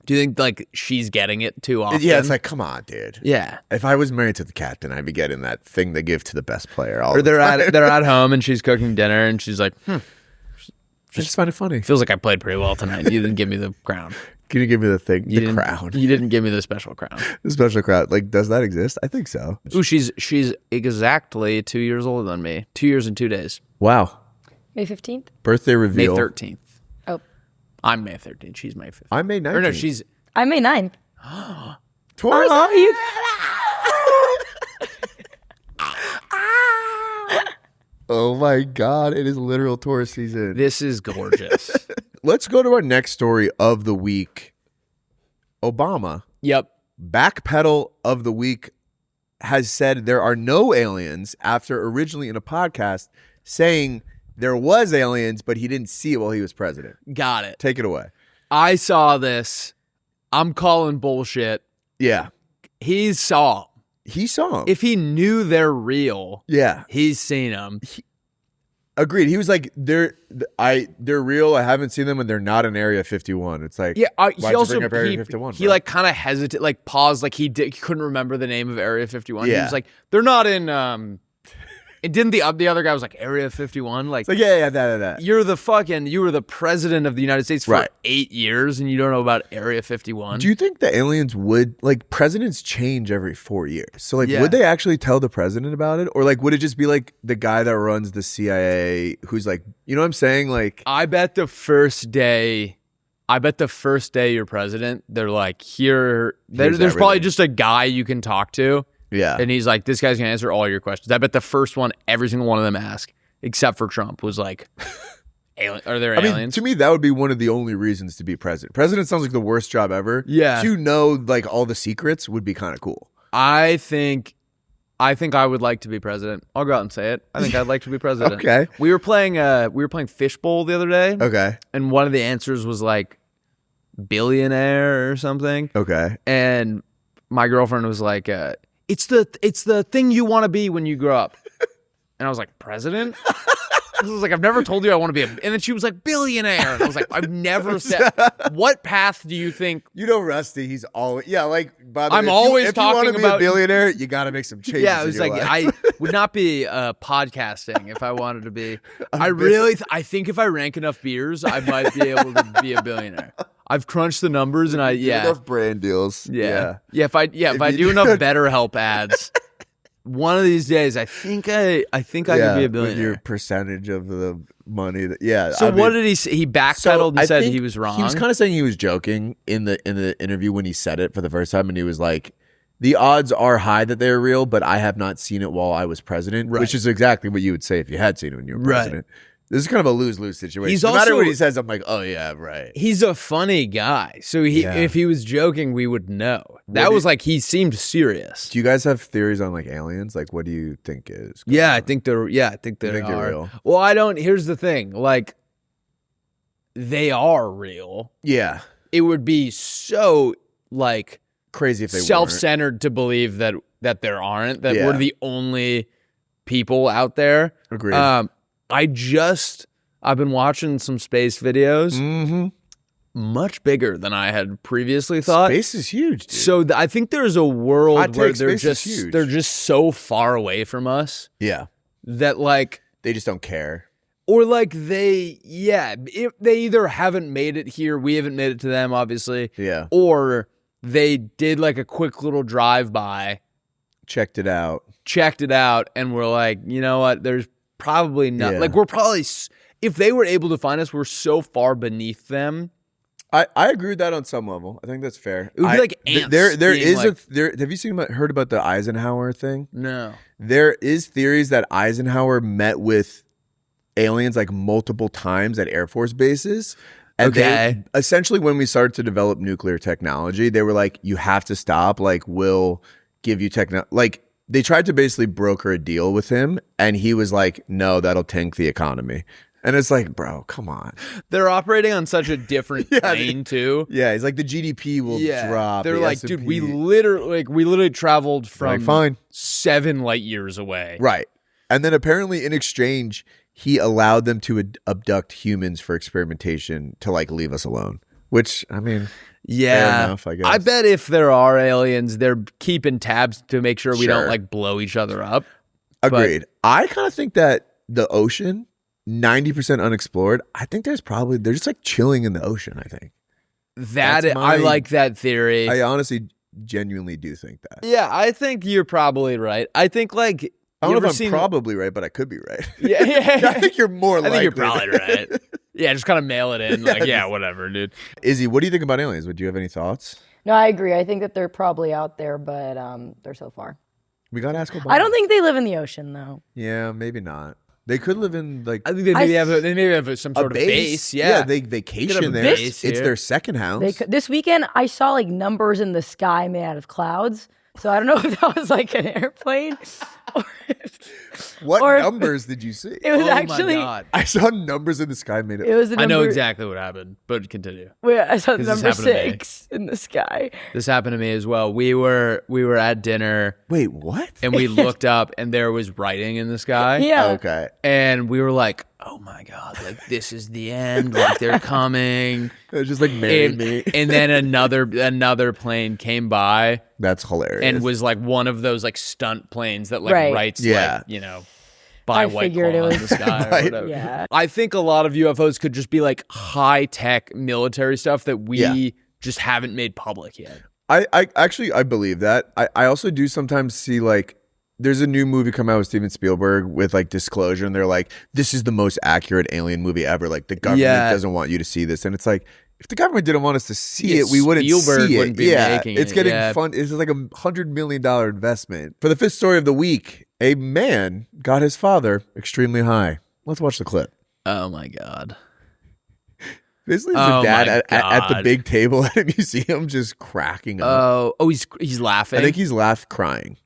Do you think like she's getting it too often? Yeah, it's like, come on, dude. Yeah. If I was married to the captain, I'd be getting that thing they give to the best player. Or they're at home and she's cooking dinner and she's like, I just find it funny. Feels like I played pretty well tonight. You didn't give me the crown. Can you give me the thing? The crown. You didn't give me the special crown. The special crown. Like, does that exist? I think so. Ooh, she's exactly 2 years older than me. 2 years and 2 days. Wow. May 15th? Birthday reveal. May 13th. Oh. I'm May 13th. She's May 15th. I'm May 19th. Or no, I'm May 9th. Taurus. Oh my God, it is literal Taurus season. This is gorgeous. Let's go to our next story of the week. Obama. Yep. Backpedal of the week has said there are no aliens after originally in a podcast saying there was aliens, but he didn't see it while he was president. Got it. Take it away. I saw this. I'm calling bullshit. Yeah. He saw them. He saw them. If he knew they're real, yeah, he's seen them. Agreed. He was like, they're real. I haven't seen them, and they're not in Area 51. It's like, yeah. He also bring up Area 51. He like kind of hesitated, like paused, like he couldn't remember the name of Area 51. Yeah. He was like, they're not in. And didn't the other guy was like Area 51? Like, that. You were the president of the United States for 8 years, and you don't know about Area 51. Do you think the aliens would, like, presidents change every 4 years? So, like, would they actually tell the president about it? Or, like, would it just be, like, the guy that runs the CIA who's, like, you know what I'm saying? Like, I bet the first day you're president, they're like, there's probably just a guy you can talk to. Yeah. And he's like, this guy's going to answer all your questions. I bet the first one, every single one of them ask, except for Trump, was like, are there aliens? Mean, to me, that would be one of the only reasons to be president. President sounds like the worst job ever. Yeah. To know, like, all the secrets would be kind of cool. I think I would like to be president. I'll go out and say it. I think I'd like to be president. Okay. We were playing Fishbowl the other day. Okay. And one of the answers was like billionaire or something. Okay. And my girlfriend was like, it's the thing you want to be when you grow up. And I was like, president? I was like, I've never told you I want to be and then she was like, billionaire. And I was like, I've never said. What path do you think? You know, Rusty, he's always, like, by the I'm way, always if talking you want to about be a billionaire, you got to make some changes. Yeah, it was like, life. I would not be podcasting if I wanted to be. I think if I rank enough beers, I might be able to be a billionaire. I've crunched the numbers and enough brand deals. Yeah. If I do enough BetterHelp ads, one of these days, I think I could be a billionaire. With your percentage of the money. So what did he say? He backpedaled and said he was wrong. He was kind of saying he was joking in the interview when he said it for the first time, and he was like, the odds are high that they're real, but I have not seen it while I was president, which is exactly what you would say if you had seen it when you were president. This is kind of a lose-lose situation. He's no matter also- what he says, I'm like, oh yeah, right. He's a funny guy. So if he was joking, we would know. That was like, he seemed serious. Do you guys have theories on like aliens? Like, what do you think is? I think they're real. Well, I don't. Here's the thing. Like, they are real. Yeah. It would be so like crazy if they self-centered to believe that there aren't. That Yeah. we're the only people out there. Agreed. I've been watching some space videos. Mm-hmm. Much bigger than I had previously thought. Space is huge, dude. So I think there's a world where they're space is huge. they're just so far away from us Yeah. that like They just don't care. or like they either haven't made it here, we haven't made it to them, obviously. Yeah. Or they did like a quick little drive by, Checked it out. and we're like, you know what? There's probably not. Yeah. Like we're probably, if they were able to find us, we're so far beneath them. I agree with that on some level. I think that's fair. It would be like ants. There being is like, have you heard about the Eisenhower thing? No. There is theories that Eisenhower met with aliens like multiple times at Air Force bases. And they essentially, when we started to develop nuclear technology, they were like, you have to stop. Like, we'll give you like, they tried to basically broker a deal with him. And he was like, no, that'll tank the economy. And it's like, bro, come on. They're operating on such a different plane too. Yeah, he's like, the GDP will drop. They're the like, S&P. dude, we literally traveled from fine. 7 light years away. Right. And then apparently in exchange, he allowed them to abduct humans for experimentation to like leave us alone. Which, I mean, fair enough, I guess. I bet if there are aliens, they're keeping tabs to make sure we don't like blow each other up. Agreed. But I kind of think that the ocean, 90% unexplored, I think they're just like chilling in the ocean, I think. I like that theory. I honestly genuinely do think that. Yeah, I think you're probably right. I think like I don't know if I'm probably right, but I could be right. Yeah. I think you're more likely. I think you're probably right. Yeah, just kind of mail it in. Like, whatever, dude. Izzy, what do you think about aliens? Would you have any thoughts? No, I agree. I think that they're probably out there, but they're so far. We got to ask Obama. I don't think they live in the ocean, though. Yeah, maybe not. They could live in like. I think they maybe have some sort of base. Yeah, they vacation there. It's their second house. This weekend, I saw like numbers in the sky made out of clouds. So I don't know if that was like an airplane. What numbers did you see? It was actually. My God. I saw numbers in the sky made of. It was. I know exactly what happened, but continue. I saw number 6 in the sky. This happened to me as well. We were at dinner. Wait, what? And we looked up, and there was writing in the sky. Yeah. Okay. And we were like, oh my God, like this is the end. Like they're coming. It was just like marry me. And then another plane came by. That's hilarious. And was like one of those like stunt planes that like writes like, you know, by White Claw in the sky or whatever. Yeah. I think a lot of UFOs could just be like high tech military stuff that we just haven't made public yet. I actually believe that. I also do sometimes see like there's a new movie come out with Steven Spielberg with like Disclosure, and they're like, this is the most accurate alien movie ever. Like the government doesn't want you to see this. And it's like, if the government didn't want us to see it, we wouldn't Spielberg see it. Wouldn't be making it's getting fun. It's like $100 million investment. For the fifth story of the week, a man got his father extremely high. Let's watch the clip. Oh my God. Basically, the dad at the big table at a museum just cracking up. Oh, he's laughing. I think he's crying.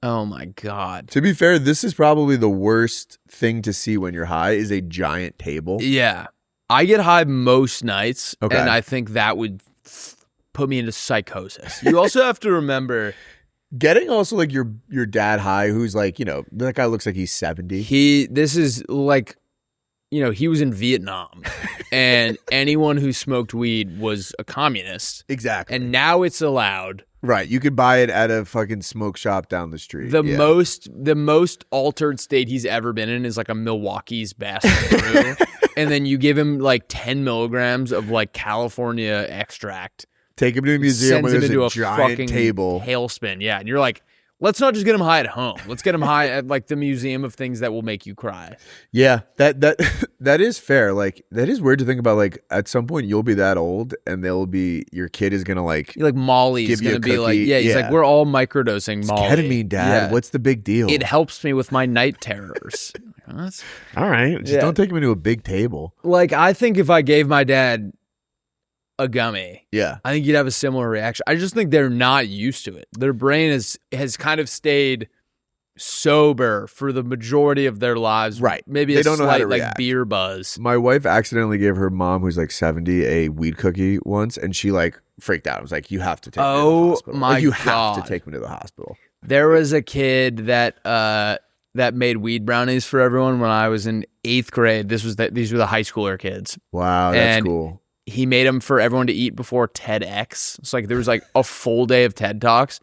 Oh my God. To be fair, this is probably the worst thing to see when you're high is a giant table. Yeah. I get high most nights, and I think that would put me into psychosis. You also have to remember getting also like your dad high, who's like, you know, that guy looks like he's 70. This is like, you know, he was in Vietnam, and anyone who smoked weed was a communist. Exactly. And now it's allowed. Right. You could buy it at a fucking smoke shop down the street. The most altered state he's ever been in is like a Milwaukee's Best brew. And then you give him like 10 milligrams of like California extract. Take him to a museum where there's into a giant fucking table. Tailspin. Yeah. And you're like, let's not just get him high at home. Let's get him high at like the museum of things that will make you cry. Yeah, that is fair. Like that is weird to think about. Like at some point you'll be that old, and your kid is gonna like Molly's gonna be like, he's like, we're all microdosing Molly. Ketamine, Dad. Yeah. What's the big deal? It helps me with my night terrors. All right, just don't take him into a big table. Like I think if I gave my dad a gummy, I think you'd have a similar reaction. I just think they're not used to it. Their brain has kind of stayed sober for the majority of their lives. Right. Maybe they don't know how to like beer buzz. My wife accidentally gave her mom, who's like 70, a weed cookie once, and she like freaked out. I was like, you have to take me to the hospital. My you God. have to take me to the hospital. There was a kid that made weed brownies for everyone when I was in 8th grade. These were the high schooler kids. Wow, that's cool. He made them for everyone to eat before TEDx. It's like there was like a full day of TED Talks,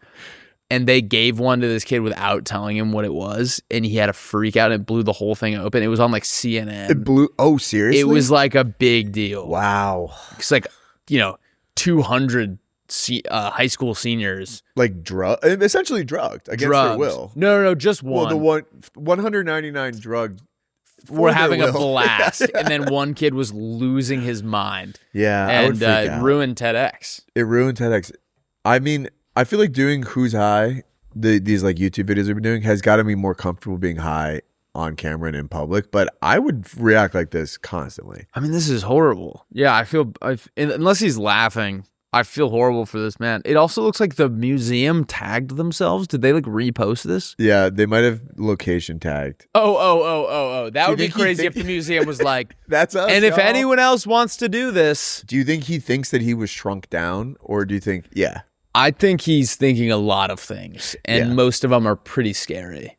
and they gave one to this kid without telling him what it was, and he had a freak out and it blew the whole thing open. It was on like CNN. It blew. Oh, seriously? It was like a big deal. Wow. It's like 200 high school seniors like essentially drugged against their will. No, just one. Well, the 199 drugged. We're having a blast, and then one kid was losing his mind. Yeah, and it ruined TEDx. It ruined TEDx. I mean, I feel like doing Who's High, these like YouTube videos we've been doing, has got to be more comfortable being high on camera and in public. But I would react like this constantly. I mean, this is horrible. Yeah, unless he's laughing, I feel horrible for this man. It also looks like the museum tagged themselves. Did they like repost this? Yeah, they might have location tagged. Oh. That would be crazy if the museum was like, that's us. And if anyone else wants to do this. Do you think he thinks that he was shrunk down? Or do you think, I think he's thinking a lot of things. And most of them are pretty scary.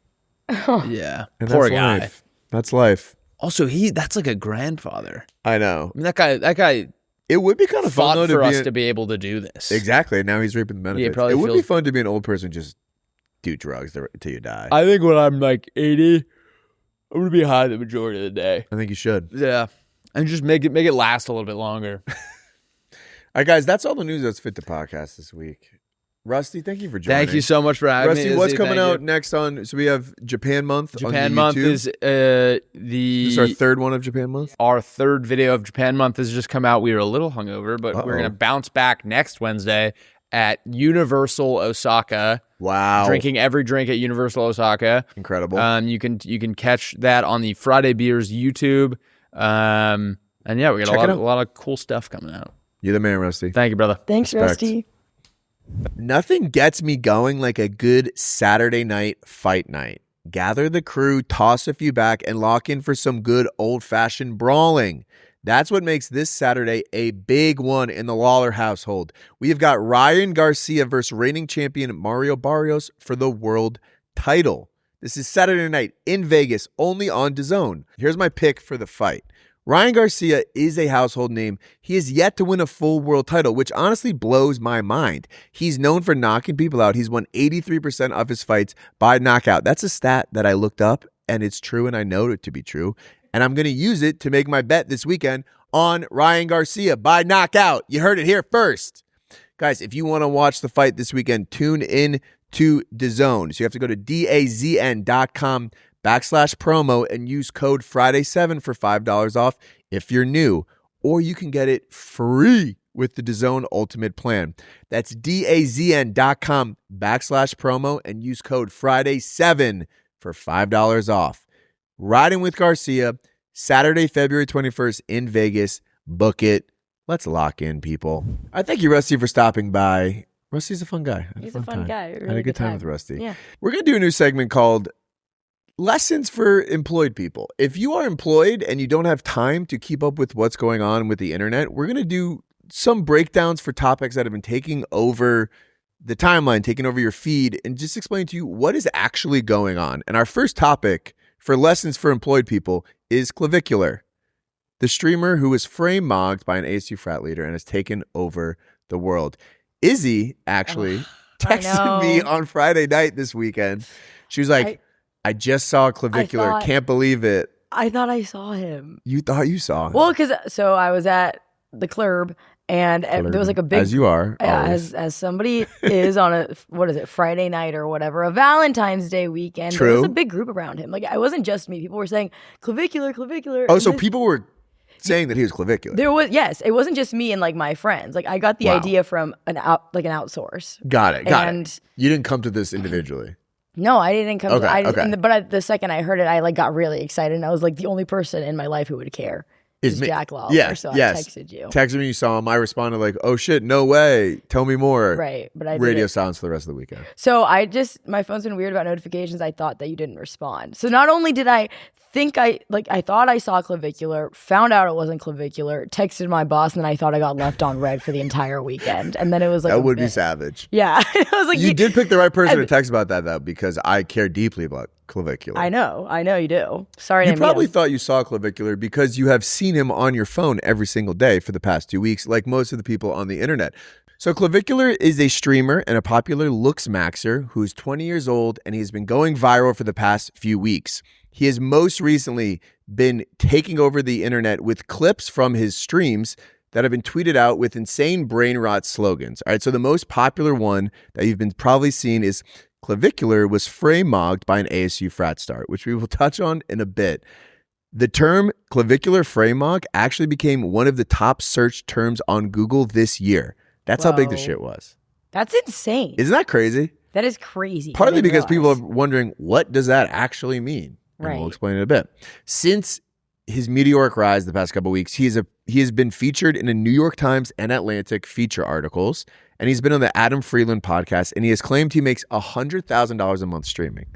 Yeah. And poor that's guy. Life. That's life. Also, that's like a grandfather. I know. I mean, that guy. It would be kind of fun though, for us to be able to do this. Exactly. Now he's reaping the benefits. It would be fun to be an old person, just do drugs till you die. I think when I'm like 80, I'm gonna be high the majority of the day. I think you should. Yeah, and just make it last a little bit longer. All right, guys, that's all the news that's fit to podcast this week. Rusty, thank you for joining. Thank you so much for having me. Rusty, what's coming out next on? So we have Japan Month. Japan Month is This is our third one of Japan Month. Our third video of Japan Month has just come out. We were a little hungover, but we're gonna bounce back next Wednesday at Universal Osaka. Wow! Drinking every drink at Universal Osaka. Incredible. You can catch that on the Friday Beers YouTube. And yeah, we got a lot of cool stuff coming out. You're the man, Rusty. Thank you, brother. Thanks, Respect. Rusty. Nothing gets me going like a good Saturday night fight night. Gather the crew, toss a few back, and lock in for some good old-fashioned brawling. That's what makes this Saturday a big one in the Lawler household. We have got Ryan Garcia versus reigning champion Mario Barrios for the world title. This is Saturday night in Vegas, only on DAZN. Here's my pick for the fight. Ryan Garcia is a household name. He has yet to win a full world title, which honestly blows my mind. He's known for knocking people out. He's won 83% of his fights by knockout. That's a stat that I looked up, and it's true, and I know it to be true. And I'm going to use it to make my bet this weekend on Ryan Garcia by knockout. You heard it here first. Guys, if you want to watch the fight this weekend, tune in to DAZN. So you have to go to DAZN.com/promo and use code Friday7 for $5 off if you're new, or you can get it free with the DAZN Ultimate Plan. That's DAZN.com/promo and use code Friday7 for $5 off. Riding with Garcia, Saturday, February 21st in Vegas. Book it. Let's lock in, people. I thank you, Rusty, for stopping by. Rusty's a fun guy. He's a fun guy. Really had a good time with Rusty. Yeah. We're going to do a new segment called Lessons for Employed People. If you are employed and you don't have time to keep up with what's going on with the internet, we're going to do some breakdowns for topics that have been taking over the timeline, taking over your feed, and just explain to you what is actually going on. And our first topic for Lessons for Employed People is Clavicular, the streamer who was frame-mogged by an ASU frat leader and has taken over the world. Izzy actually texted me on Friday night this weekend. She was like, I just saw Clavicular. Can't believe it. I thought I saw him. You thought you saw him? Well, because I was at the club And there was like a big, as you are, as somebody is on a Friday night or whatever, a Valentine's Day weekend. True. There was a big group around him. Like it wasn't just me. People were saying clavicular. Oh, so people were saying that he was clavicular. Yes, it wasn't just me and like my friends. Like I got the idea from an outsource. Got it. You didn't come to this individually. No, I didn't come. Okay. But the second I heard it, I like got really excited, and I was like, the only person in my life who would care is Jack Lawler. Yes, so I texted you. Texted me, you saw him. I responded like, "Oh shit, no way! Tell me more." Right, but I radio silence for the rest of the weekend. So my phone's been weird about notifications. I thought that you didn't respond. So not only did I think I thought I saw clavicular, found out it wasn't clavicular, texted my boss, and then I thought I got left on red for the entire weekend. And then it was like that would be savage. Yeah, I was like, you did pick the right person to text about that though, because I care deeply about clavicular. I know you do. Sorry, you probably thought you saw clavicular because you have seen him on your phone every single day for the past 2 weeks, like most of the people on the internet. So Clavicular is a streamer and a popular looks maxer who's 20 years old, and he's been going viral for the past few weeks. He has most recently been taking over the internet with clips from his streams that have been tweeted out with insane brain rot slogans. All right, so the most popular one that you've been probably seen is Clavicular was frame-mogged by an ASU frat star, which we will touch on in a bit. The term clavicular frame-mog actually became one of the top search terms on Google this year. That's how big the shit was. That's insane. Isn't that crazy? That is crazy. Partly because people are wondering, what does that actually mean? And we'll explain it a bit. Since his meteoric rise the past couple of weeks, he has been featured in a New York Times and Atlantic feature articles, and he's been on the Adam Freeland podcast, and he has claimed he makes $100,000 a month streaming.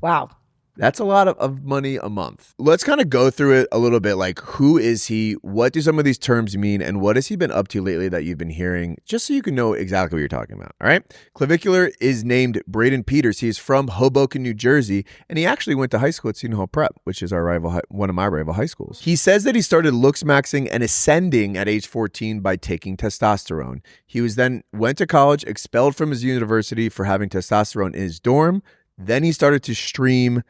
Wow. That's a lot of money a month. Let's kind of go through it a little bit. Like, who is he? What do some of these terms mean? And what has he been up to lately that you've been hearing? Just so you can know exactly what you're talking about. All right. Clavicular is named Braden Peters. He is from Hoboken, New Jersey. And he actually went to high school at Seton Hall Prep, which is one of my rival high schools. He says that he started looks maxing and ascending at age 14 by taking testosterone. He went to college, expelled from his university for having testosterone in his dorm. Then he started to stream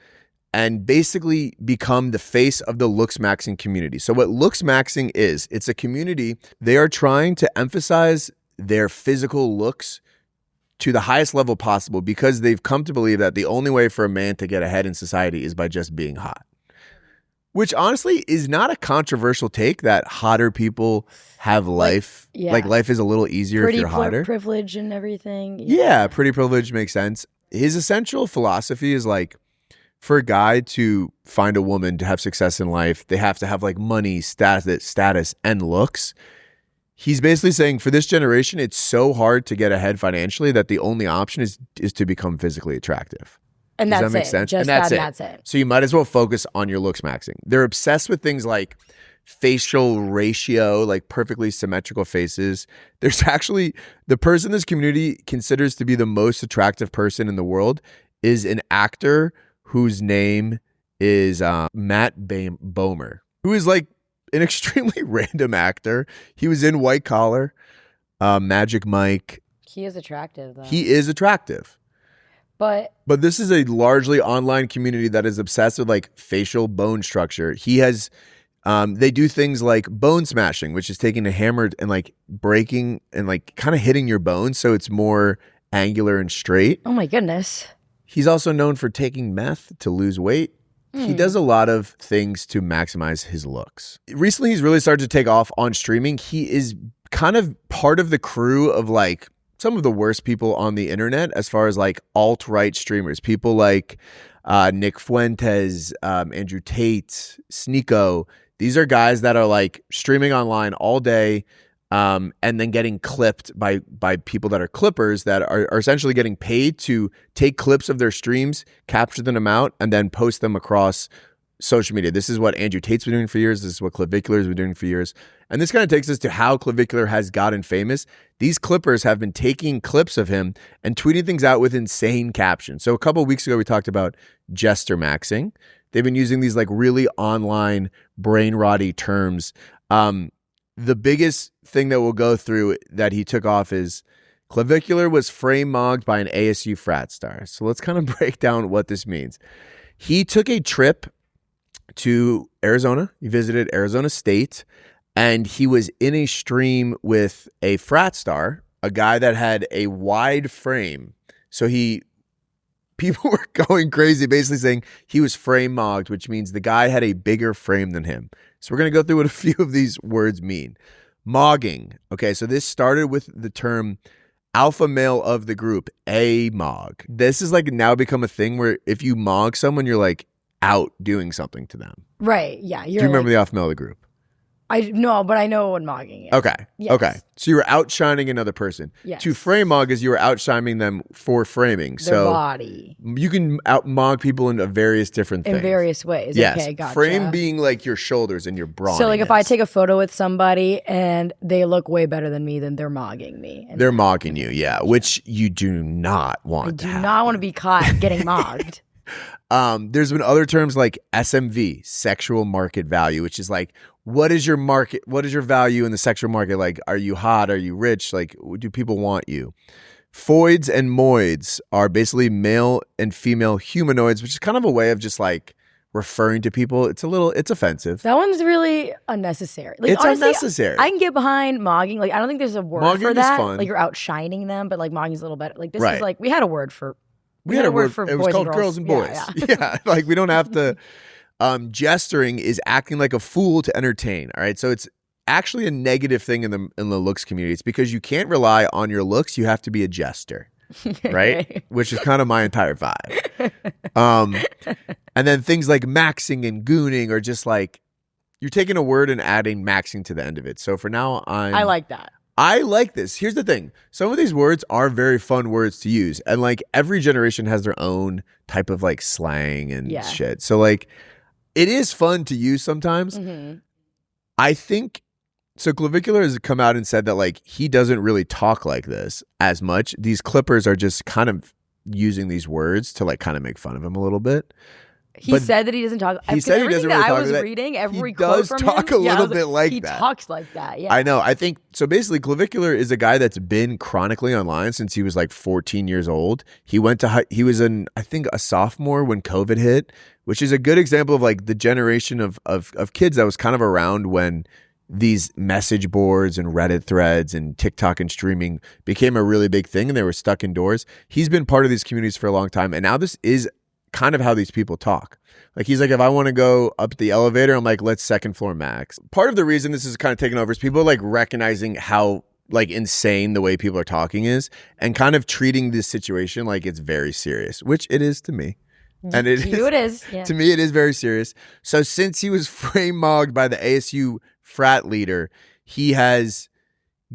and basically become the face of the looks maxing community. So what looks maxing is, it's a community. They are trying to emphasize their physical looks to the highest level possible because they've come to believe that the only way for a man to get ahead in society is by just being hot. Which honestly is not a controversial take, that hotter people have life. Like life is a little easier if you're hotter. Privilege and everything. Yeah, pretty privilege makes sense. His essential philosophy is like, for a guy to find a woman to have success in life, they have to have like money, status, and looks. He's basically saying for this generation, it's so hard to get ahead financially that the only option is to become physically attractive. And Does that's that make it. sense? Just and that's it. So you might as well focus on your looks maxing. They're obsessed with things like facial ratio, like perfectly symmetrical faces. There's actually the person this community considers to be the most attractive person in the world is an actor whose name is Matt Bomer, who is like an extremely random actor. He was in White Collar, Magic Mike. He is attractive, though. He is attractive. But this is a largely online community that is obsessed with like facial bone structure. He has, they do things like bone smashing, which is taking a hammer and like breaking and like kind of hitting your bones so it's more angular and straight. Oh my goodness. He's also known for taking meth to lose weight. He does a lot of things to maximize his looks. Recently, he's really started to take off on streaming. He is kind of part of the crew of like some of the worst people on the internet as far as like alt-right streamers. People like Nick Fuentes, Andrew Tate, Sneeko. These are guys that are like streaming online all day, and then getting clipped by people that are clippers that are essentially getting paid to take clips of their streams, capture them out, and then post them across social media. This is what Andrew Tate's been doing for years. This is what Clavicular's been doing for years. And this kind of takes us to how Clavicular has gotten famous. These clippers have been taking clips of him and tweeting things out with insane captions. So a couple of weeks ago, we talked about jester maxing. They've been using these like really online brain-rotty terms. The biggest thing that we'll go through that he took off is Clavicular was frame-mogged by an ASU frat star. So let's kind of break down what this means. He took a trip to Arizona. He visited Arizona State, And he was in a stream with a frat star, a guy that had a wide frame. So people were going crazy, basically saying he was frame mogged, which means the guy had a bigger frame than him. So we're going to go through what a few of these words mean. Mogging. Okay, so this started with the term alpha male of the group, a mog. This is like now become a thing where if you mog someone, you're like out doing something to them. Right, yeah. Do you remember the alpha male of the group? No, but I know what mogging is. Okay. Yes. Okay. So you were outshining another person. Yes. To frame mog is you were outshining them for framing. Their body. You can out mog people in various different things. In various ways. Yes. Okay, gotcha. Frame being like your shoulders and your brawny. So like if I take a photo with somebody and they look way better than me, then they're mogging me. They're mogging you, yeah, which you do not want to I do happen. not want to be caught getting mogged. There's been other terms like SMV, sexual market value, which is like, what is your market? What is your value in the sexual market? Like, are you hot? Are you rich? Like, do people want you? Foids and moids are basically male and female humanoids, which is kind of a way of just like referring to people. It's offensive. That one's really unnecessary. Like, It's honestly, unnecessary. I can get behind mogging. Like, I don't think there's a word Mogging for is that. fun. Like, you're outshining them, but like mogging's a little better. Like, this Right. is like, we had a word for. We had a word for it was boys called and girls and boys. Yeah, like we don't have to. Gesturing is acting like a fool to entertain. All right, so it's actually a negative thing in the looks community. It's because you can't rely on your looks. You have to be a jester, right? Which is kind of my entire vibe. And then things like maxing and gooning are just like you're taking a word and adding maxing to the end of it. So for now, I like that. I like this. Here's the thing. Some of these words are very fun words to use. And like every generation has their own type of like slang and shit. So like it is fun to use sometimes. Mm-hmm. I think so. Clavicular has come out and said that like he doesn't really talk like this as much. These clippers are just kind of using these words to like kind of make fun of him a little bit. He said that he doesn't talk. He said he doesn't really talk I was like that. reading every He quote does from talk him. a little bit like he that. He talks like that. Yeah, I know. I think so. Basically, Clavicular is a guy that's been chronically online since he was like 14 years old. He went to he was I think a sophomore when COVID hit, which is a good example of like the generation of kids that was kind of around when these message boards and Reddit threads and TikTok and streaming became a really big thing, and they were stuck indoors. He's been part of these communities for a long time, and now this is kind of how these people talk. Like he's like, if I want to go up the elevator, I'm like, let's second floor max. Part of the reason this is kind of taken over is people are like recognizing how like insane the way people are talking is and kind of treating this situation like it's very serious, which it is to me. And it is. Yeah. To me, it is very serious. So since he was frame mogged by the ASU frat leader, he has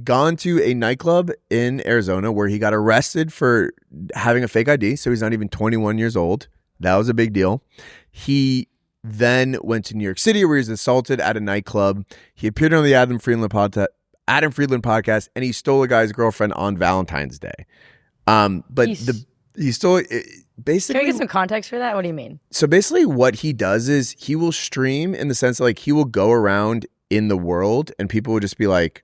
gone to a nightclub in Arizona where he got arrested for having a fake ID. So he's not even 21 years old. That was a big deal. He then went to New York City where he was assaulted at a nightclub. He appeared on the Adam Friedland podcast, and he stole a guy's girlfriend on Valentine's Day. He stole basically. Can we get some context for that? What do you mean? So basically, what he does is he will stream in the sense that like he will go around in the world, and people will just be like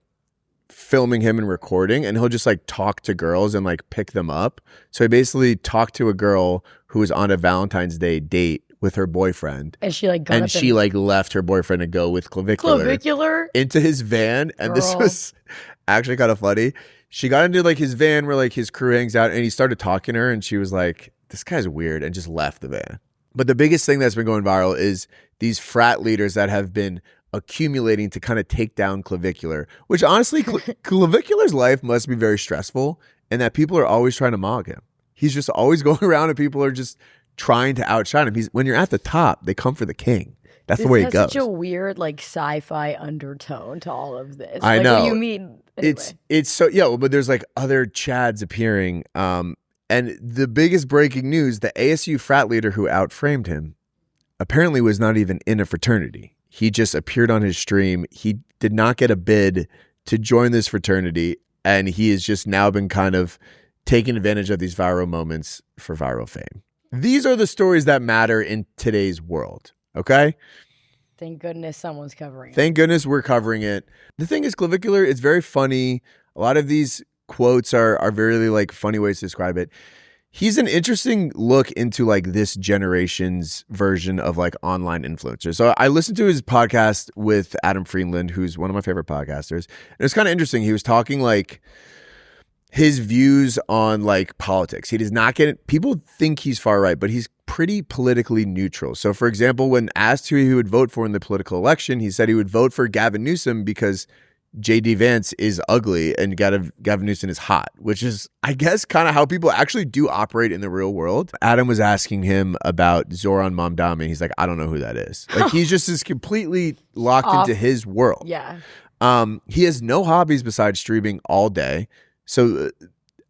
filming him and recording, and he'll just like talk to girls and like pick them up. So he basically talked to a girl who was on a Valentine's Day date with her boyfriend, and she like left her boyfriend to go with Clavicular into his van. And this was actually kind of funny. She got into like his van where like his crew hangs out, and he started talking to her, and she was like, this guy's weird, and just left the van. But the biggest thing that's been going viral is these frat leaders that have been accumulating to kind of take down Clavicular, which honestly, Clavicular's life must be very stressful, and that people are always trying to mog him. He's just always going around, and people are just trying to outshine him. When you're at the top, they come for the king. That's the way it goes. Such a weird like sci-fi undertone to all of this. I know. What do you mean? Anyway. It's so but there's like other Chads appearing. And the biggest breaking news: the ASU frat leader who outframed him apparently was not even in a fraternity. He just appeared on his stream. He did not get a bid to join this fraternity, and he has just now been kind of taking advantage of these viral moments for viral fame. These are the stories that matter in today's world. Okay? Thank goodness someone's covering it. Thank goodness we're covering it. The thing is, Clavicular, it's very funny. A lot of these quotes are very like funny ways to describe it. He's an interesting look into like this generation's version of like online influencers. So I listened to his podcast with Adam Friedland, who's one of my favorite podcasters. And it's kind of interesting. He was talking like his views on like politics. He does not get people think he's far right, but he's pretty politically neutral. So for example, when asked who he would vote for in the political election, he said he would vote for Gavin Newsom because JD Vance is ugly and Gavin Newsom is hot, which is, I guess, kind of how people actually do operate in the real world. Adam was asking him about Zoran Mamdani. He's like, I don't know who that is. Like, he's just is completely locked into his world. Yeah. He has no hobbies besides streaming all day. So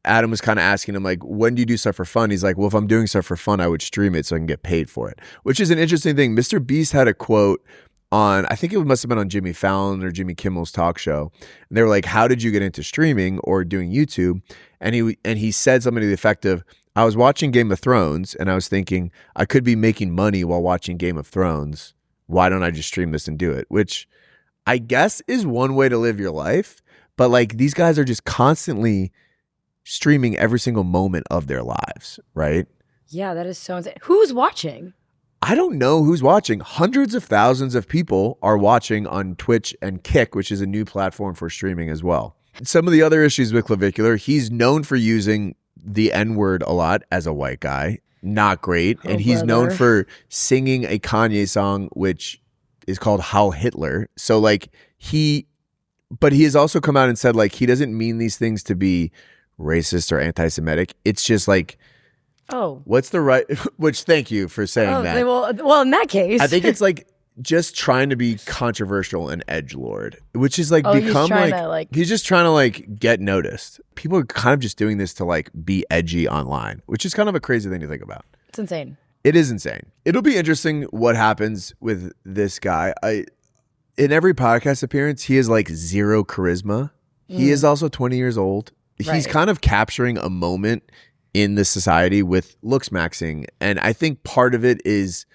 Adam was kind of asking him, like, when do you do stuff for fun? He's like, well, if I'm doing stuff for fun, I would stream it so I can get paid for it, which is an interesting thing. Mr. Beast had a quote on, I think it must have been on Jimmy Fallon or Jimmy Kimmel's talk show. And they were like, how did you get into streaming or doing YouTube? And he said something to the effect of, I was watching Game of Thrones and I was thinking I could be making money while watching Game of Thrones. Why don't I just stream this and do it? Which I guess is one way to live your life. But like these guys are just constantly streaming every single moment of their lives, right? Yeah, that is so insane. Who's watching? I don't know who's watching. Hundreds of thousands of people are watching on Twitch and Kick, which is a new platform for streaming as well. Some of the other issues with Clavicular, he's known for using the N-word a lot as a white guy. Not great. And he's known for singing a Kanye song, which is called Heil Hitler. So like but he has also come out and said like he doesn't mean these things to be racist or anti-Semitic. It's just like, what's the right? Which thank you for saying that. Well, in that case, I think it's like just trying to be controversial and edgelord, which is like become he's just trying to like get noticed. People are kind of just doing this to like be edgy online, which is kind of a crazy thing to think about. It's insane. It is insane. It'll be interesting what happens with this guy. In every podcast appearance, he has like zero charisma. He is also 20 years old. He's kind of capturing a moment in the society with looks maxing. And I think part of it is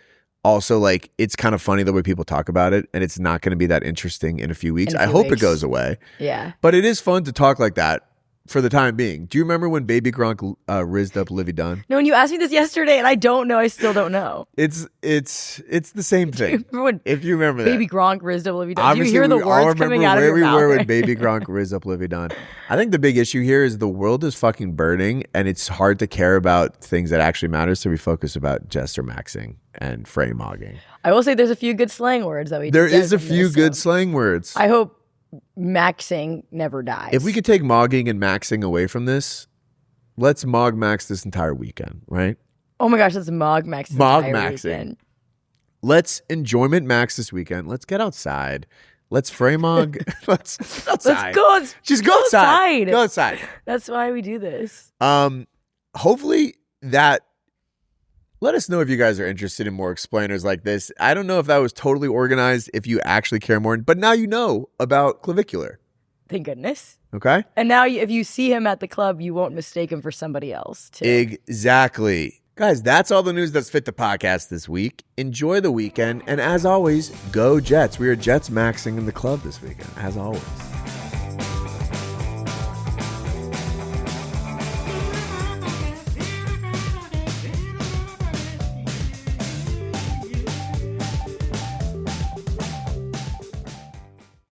also like, it's kind of funny the way people talk about it. And it's not going to be that interesting in a few weeks. I hope it goes away. Yeah. But it is fun to talk like that for the time being. Do you remember when Baby Gronk rizzed up Livy Dunn? No, and you asked me this yesterday and I don't know. I still don't know. It's the same thing. If you remember Baby that. Gronk rizzed up Livy Dunn. Obviously, do you hear the words coming out of your mouth? Where we were when Baby Gronk rizzed up Livy Dunn. I think the big issue here is the world is fucking burning and it's hard to care about things that actually matter. So we focus about jester maxing and frame mogging. I will say there's a few good slang words that we There is a few good slang words. I hope maxing never dies. If we could take mogging and maxing away from this, let's mog max this entire weekend, right? Oh my gosh, let's mog max this entire weekend. Let's enjoyment max this weekend. Let's get outside. Let's frame mog. Let's outside. Just go outside. Go outside. That's why we do this. Hopefully that. Let us know if you guys are interested in more explainers like this. I don't know if that was totally organized, if you actually care more, but now you know about Clavicular. Thank goodness. Okay? And now if you see him at the club, you won't mistake him for somebody else, too. Exactly. Guys, that's all the news that's fit the podcast this week. Enjoy the weekend, and as always, go Jets. We are Jets maxing in the club this weekend, as always.